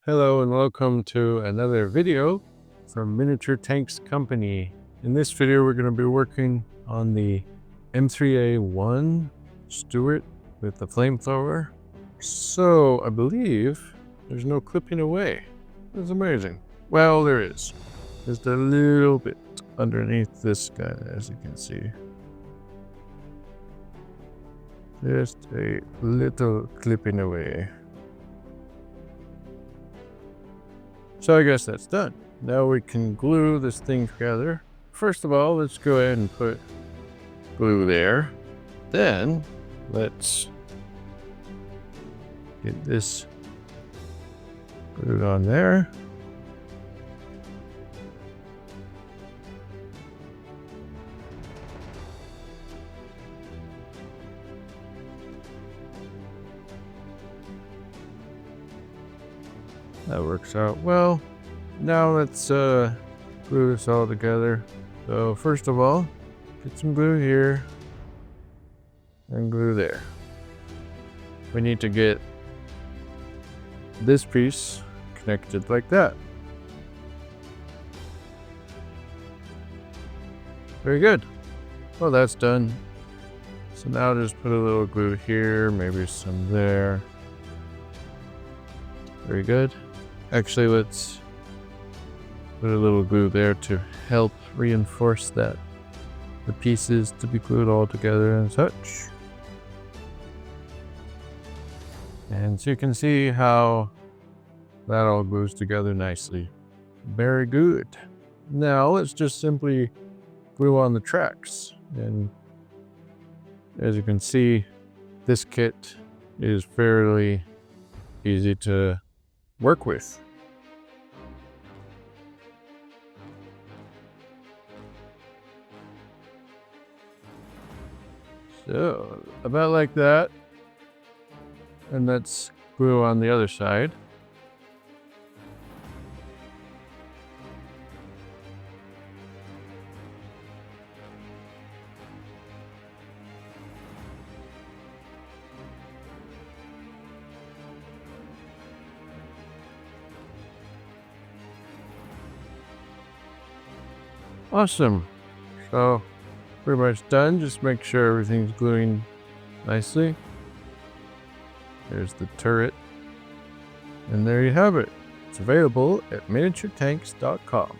Hello and welcome to another video from Miniature Tanks Company. In this video, we're going to be working on the M3A1 Stuart with the flamethrower. So I believe there's no clipping away. That's amazing. Well, there is. Just a little bit underneath this guy, as you can see. Just a little clipping away. So I guess that's done. Now we can glue this thing together. First of all, let's go ahead and put glue there. Then let's get this glued on there. That works out well. Now let's glue this all together. So first of all, get some glue here and glue there. We need to get this piece connected like that. Very good. Well, that's done. So now just put a little glue here, maybe some there. Very good. Actually, let's put a little glue there to help reinforce that the pieces to be glued all together and such. And so you can see how that all glues together nicely. Very good. Now let's just simply glue on the tracks. And as you can see, this kit is fairly easy to work with. So about like that, and let's glue on the other side. Awesome. So pretty much done. Just make sure everything's gluing nicely. There's the turret. And there you have it. It's available at miniaturetanks.com.